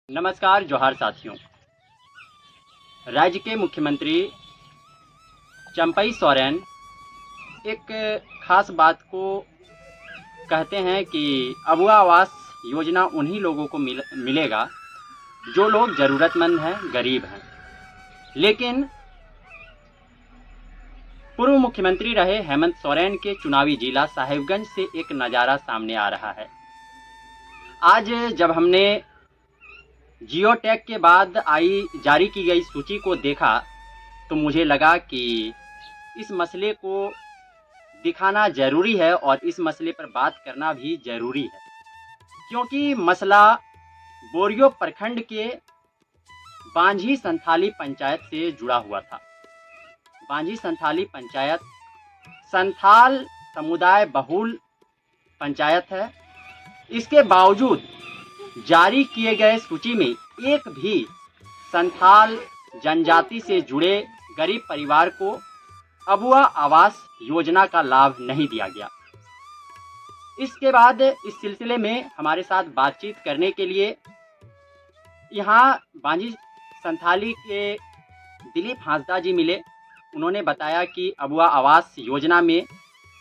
नमस्कार जोहार साथियों। राज्य के मुख्यमंत्री चंपई सोरेन एक खास बात को कहते हैं कि अबुआ आवास योजना उन्हीं लोगों को मिलेगा जो लोग ज़रूरतमंद हैं, गरीब हैं। लेकिन पूर्व मुख्यमंत्री रहे हेमंत सोरेन के चुनावी जिला साहिबगंज से एक नज़ारा सामने आ रहा है। आज जब हमने जियो टैग के बाद जारी की गई सूची को देखा तो मुझे लगा कि इस मसले को दिखाना ज़रूरी है और इस मसले पर बात करना भी ज़रूरी है, क्योंकि मसला बोरियो प्रखंड के बांझी संथाली पंचायत से जुड़ा हुआ था। बांझी संथाली पंचायत संथाल समुदाय बहुल पंचायत है। इसके बावजूद जारी किए गए सूची में एक भी संथाल जनजाति से जुड़े गरीब परिवार को अबुआ आवास योजना का लाभ नहीं दिया गया। इसके बाद इस सिलसिले में हमारे साथ बातचीत करने के लिए यहाँ बांझी संथाली के दिलीप हांसदा जी मिले। उन्होंने बताया कि अबुआ आवास योजना में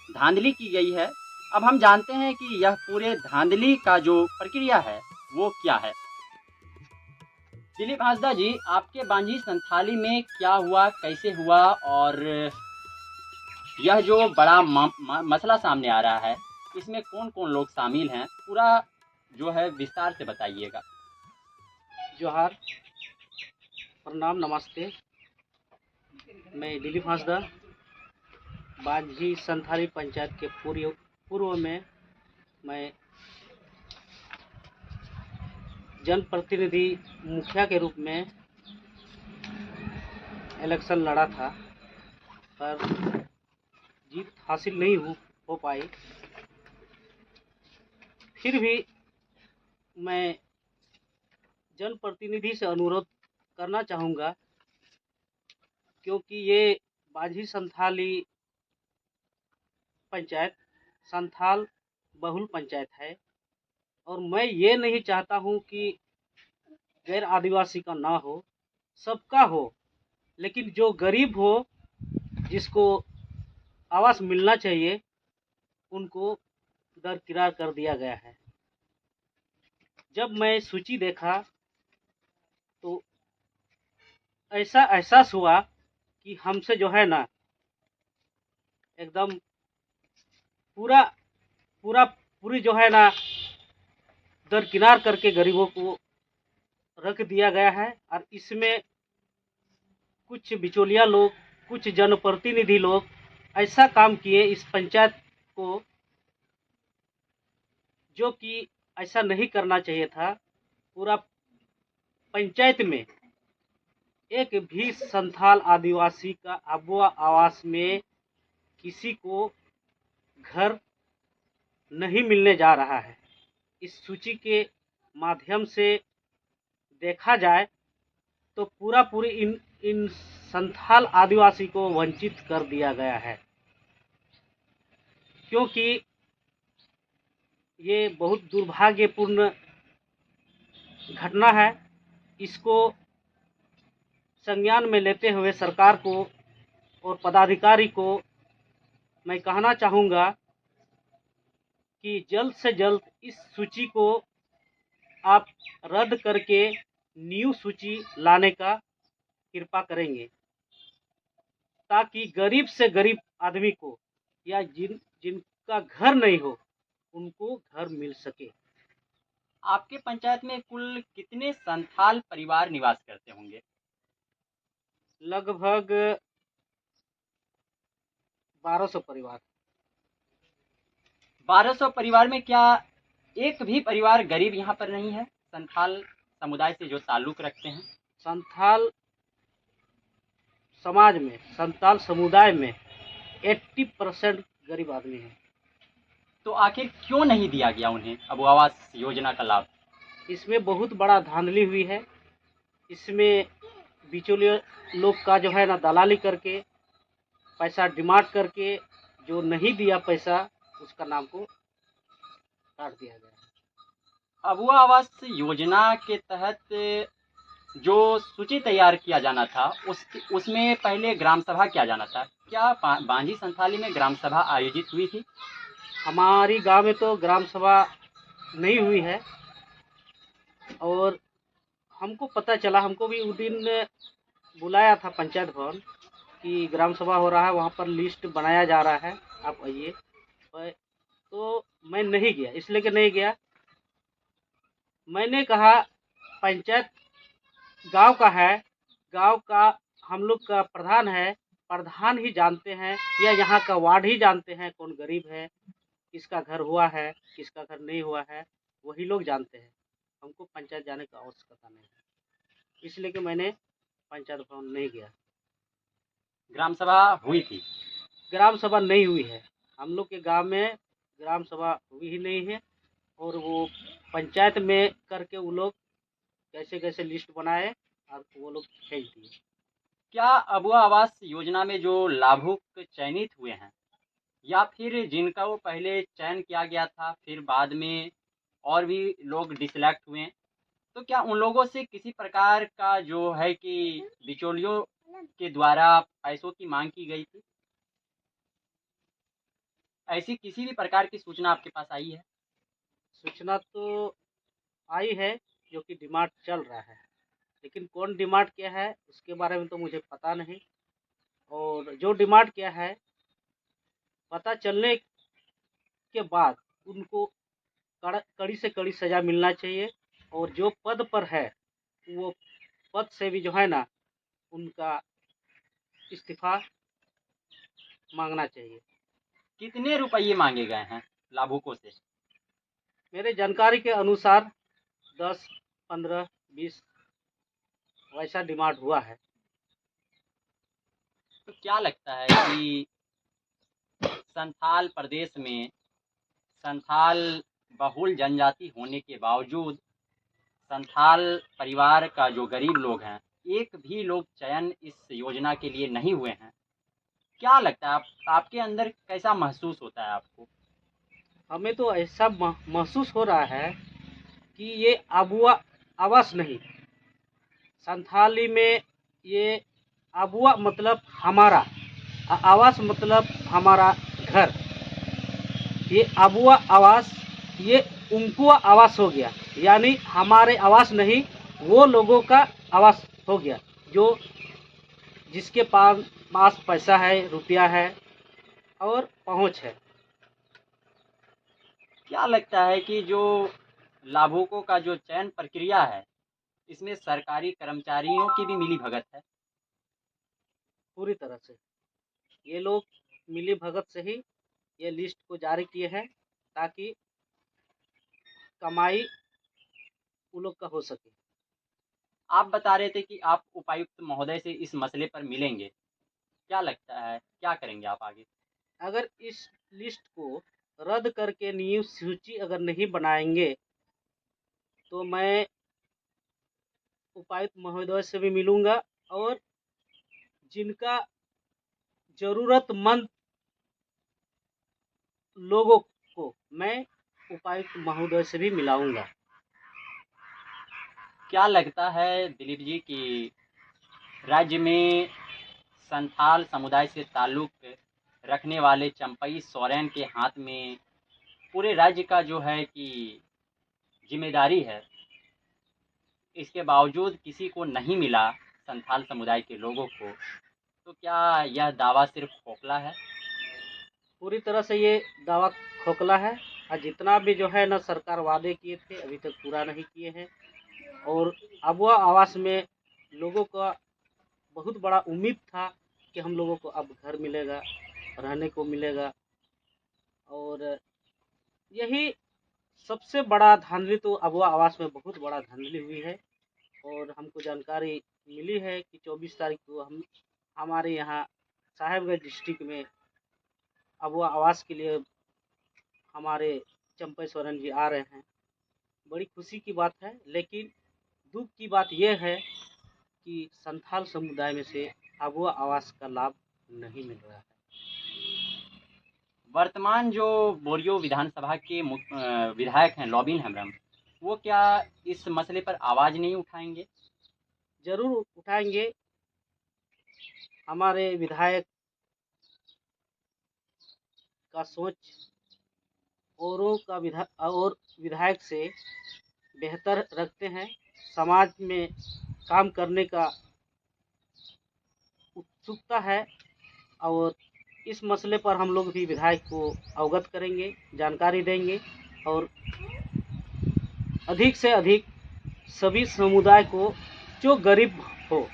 धांधली की गई है। अब हम जानते हैं कि यह पूरे धांधली का जो प्रक्रिया है वो क्या है। दिलीप हांसदा जी, आपके बांझी संथाली में क्या हुआ, कैसे हुआ, और यह जो बड़ा मसला सामने आ रहा है इसमें कौन कौन लोग शामिल हैं, पूरा जो है विस्तार से बताइएगा। जोहार, प्रणाम, नमस्ते। मैं दिलीप हांसदा बांझी संथाली पंचायत के पूर्व में मैं जनप्रतिनिधि मुखिया के रूप में इलेक्शन लड़ा था, पर जीत हासिल नहीं हो पाई। फिर भी मैं जनप्रतिनिधि से अनुरोध करना चाहूँगा, क्योंकि ये बांझी संथाली पंचायत संथाल बहुल पंचायत है और मैं ये नहीं चाहता हूँ कि गैर आदिवासी का ना हो, सबका हो, लेकिन जो गरीब हो, जिसको आवास मिलना चाहिए, उनको दरकिरार कर दिया गया है। जब मैं सूची देखा तो ऐसा एहसास हुआ कि हमसे जो है ना एकदम पूरी जो है ना दरकिनार करके गरीबों को रख दिया गया है। और इसमें कुछ बिचौलिया लोग, कुछ जनप्रतिनिधि लोग ऐसा काम किए इस पंचायत को, जो कि ऐसा नहीं करना चाहिए था। पूरा पंचायत में एक भी संथाल आदिवासी का अबुआ आवास में किसी को घर नहीं मिलने जा रहा है। इस सूची के माध्यम से देखा जाए तो पूरी इन संथाल आदिवासी को वंचित कर दिया गया है, क्योंकि ये बहुत दुर्भाग्यपूर्ण घटना है। इसको संज्ञान में लेते हुए सरकार को और पदाधिकारी को मैं कहना चाहूँगा कि जल्द से जल्द इस सूची को आप रद्द करके न्यू सूची लाने का कृपा करेंगे, ताकि गरीब से गरीब आदमी को या जिनका घर नहीं हो उनको घर मिल सके। आपके पंचायत में कुल कितने संथाल परिवार निवास करते होंगे? लगभग 1200 परिवार। 1200 परिवार में क्या एक भी परिवार गरीब यहाँ पर नहीं है, संथाल समुदाय से जो ताल्लुक रखते हैं? संथाल समाज में, संथाल समुदाय में 80% गरीब आदमी हैं। तो आखिर क्यों नहीं दिया गया उन्हें अबुआ आवास योजना का लाभ? इसमें बहुत बड़ा धांधली हुई है। इसमें बिचौलिए लोग का जो है ना दलाली करके पैसा डिमांड करके जो नहीं दिया पैसा, उसका नाम को काट दिया गया है। अबुआ आवास योजना के तहत जो सूची तैयार किया जाना था उसमें पहले ग्राम सभा किया जाना था। क्या बांझी संथाली में ग्राम सभा आयोजित हुई थी? हमारी गांव में तो ग्राम सभा नहीं हुई है, और हमको पता चला, हमको भी उस दिन बुलाया था पंचायत भवन कि ग्राम सभा हो रहा है, वहाँ पर लिस्ट बनाया जा रहा है, आप आइए। तो मैं नहीं गया, इसलिए कि नहीं गया, मैंने कहा पंचायत गांव का है, गांव का हम लोग का प्रधान है, प्रधान ही जानते हैं, या यहाँ का वार्ड ही जानते हैं कौन गरीब है, किसका घर हुआ है, किसका घर नहीं हुआ है, वही लोग जानते हैं। हमको पंचायत जाने का आवश्यकता नहीं है, इसलिए कि मैंने पंचायत भवन नहीं गया। ग्राम सभा हुई थी? ग्राम सभा नहीं हुई है, हम लोग के गांव में ग्राम सभा हुई ही नहीं है, और वो पंचायत में करके वो लोग कैसे कैसे लिस्ट बनाए और वो लोग भेज दिए। क्या अबुआ आवास योजना में जो लाभुक चयनित हुए हैं, या फिर जिनका वो पहले चयन किया गया था फिर बाद में और भी लोग डिसलेक्ट हुए, तो क्या उन लोगों से किसी प्रकार का जो है कि बिचौलियों के द्वारा पैसों की मांग की गई थी? ऐसी किसी भी प्रकार की सूचना आपके पास आई है? सूचना तो आई है, जो कि डिमांड चल रहा है, लेकिन कौन डिमांड क्या है उसके बारे में तो मुझे पता नहीं, और जो डिमांड क्या है पता चलने के बाद उनको कड़ी से कड़ी सज़ा मिलना चाहिए, और जो पद पर है वो पद से भी जो है ना उनका इस्तीफा मांगना चाहिए। कितने रुपये मांगे गए हैं लाभुकों से? मेरे जानकारी के अनुसार 10, 15, 20 वैसा डिमांड हुआ है। तो क्या लगता है कि संथाल प्रदेश में संथाल बहुल जनजाति होने के बावजूद संथाल परिवार का जो गरीब लोग हैं, एक भी लोग चयन इस योजना के लिए नहीं हुए हैं? क्या लगता है आपके अंदर कैसा महसूस होता है आपको? हमें तो ऐसा महसूस हो रहा है कि ये अबुआ आवास नहीं, संथाली में ये अबुआ मतलब हमारा, आवास मतलब हमारा घर, ये अबुआ आवास ये उनको आवास हो गया, यानी हमारे आवास नहीं, वो लोगों का आवास हो गया, जो जिसके पास पैसा है, रुपया है और पहुंच है। क्या लगता है कि जो लाभुकों का जो चयन प्रक्रिया है, इसमें सरकारी कर्मचारियों की भी मिली भगत है? पूरी तरह से ये लोग मिली भगत से ही ये लिस्ट को जारी किए हैं, ताकि कमाई उन लोग का हो सके। आप बता रहे थे कि आप उपायुक्त महोदय से इस मसले पर मिलेंगे। क्या लगता है, क्या करेंगे आप आगे? अगर इस लिस्ट को रद्द करके न्यू सूची अगर नहीं बनाएंगे तो मैं उपायुक्त महोदय से भी मिलूंगा, और जिनका ज़रूरतमंद लोगों को मैं उपायुक्त महोदय से भी मिलाऊंगा। क्या लगता है दिलीप जी कि राज्य में संथाल समुदाय से ताल्लुक़ रखने वाले चंपई सोरेन के हाथ में पूरे राज्य का जो है कि ज़िम्मेदारी है, इसके बावजूद किसी को नहीं मिला संथाल समुदाय के लोगों को, तो क्या यह दावा सिर्फ खोखला है? पूरी तरह से ये दावा खोखला है, और जितना भी जो है ना सरकार वादे किए थे अभी तक पूरा नहीं किए हैं, और अबुआ आवास में लोगों का बहुत बड़ा उम्मीद था कि हम लोगों को अब घर मिलेगा, रहने को मिलेगा, और यही सबसे बड़ा धांधली तो अबुआ आवास में बहुत बड़ा धांधली हुई है। और हमको जानकारी मिली है कि 24 तारीख को हमारे यहाँ साहेबगंज डिस्ट्रिक्ट में अबुआ आवास के लिए हमारे चंपई सोरेन जी आ रहे हैं। बड़ी खुशी की बात है, लेकिन दुख की बात यह है कि संथाल समुदाय में से अबुआ आवास का लाभ नहीं मिल रहा है। वर्तमान जो बोरियो विधानसभा के विधायक हैं लॉबिन हेम्ब्रम, वो क्या इस मसले पर आवाज़ नहीं उठाएंगे? जरूर उठाएंगे। हमारे विधायक का सोच औरों का विधायक से बेहतर रखते हैं। समाज में काम करने का उत्सुकता है और इस मसले पर हम लोग भी विधायक को अवगत करेंगे, जानकारी देंगे और अधिक से अधिक सभी समुदाय को, जो गरीब हो,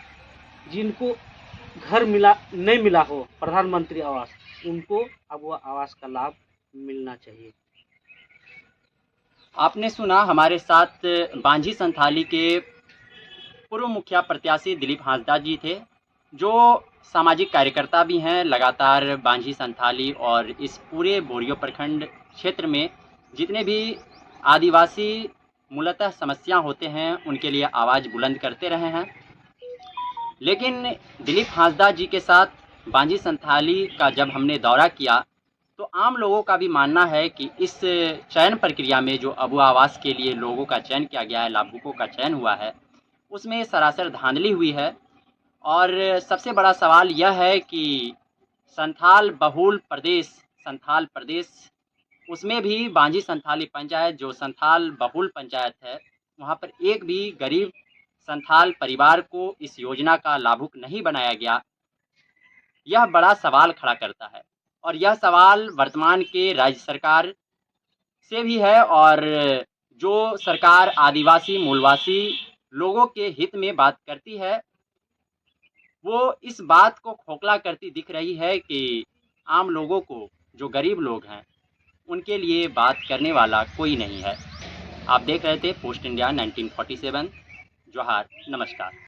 जिनको घर नहीं मिला हो प्रधानमंत्री आवास, उनको अब वह आवास का लाभ मिलना चाहिए। आपने सुना हमारे साथ बांझी संथाली के पूर्व मुखिया प्रत्याशी दिलीप हांसदा जी थे, जो सामाजिक कार्यकर्ता भी हैं। लगातार बांझी संथाली और इस पूरे बोरियो प्रखंड क्षेत्र में जितने भी आदिवासी मूलतः समस्या होते हैं उनके लिए आवाज़ बुलंद करते रहे हैं। लेकिन दिलीप हांसदा जी के साथ बांझी संथाली का जब हमने दौरा किया तो आम लोगों का भी मानना है कि इस चयन प्रक्रिया में जो अबू आवास के लिए लोगों का चयन किया गया है, लाभुकों का चयन हुआ है, उसमें सरासर धांधली हुई है। और सबसे बड़ा सवाल यह है कि संथाल प्रदेश उसमें भी बांझी संथाली पंचायत, जो संथाल बहुल पंचायत है, वहाँ पर एक भी गरीब संथाल परिवार को इस योजना का लाभुक नहीं बनाया गया। यह बड़ा सवाल खड़ा करता है और यह सवाल वर्तमान के राज्य सरकार से भी है। और जो सरकार आदिवासी मूलवासी लोगों के हित में बात करती है, वो इस बात को खोखला करती दिख रही है कि आम लोगों को, जो गरीब लोग हैं, उनके लिए बात करने वाला कोई नहीं है। आप देख रहे थे पोस्ट इंडिया 1947। जोहार, नमस्कार।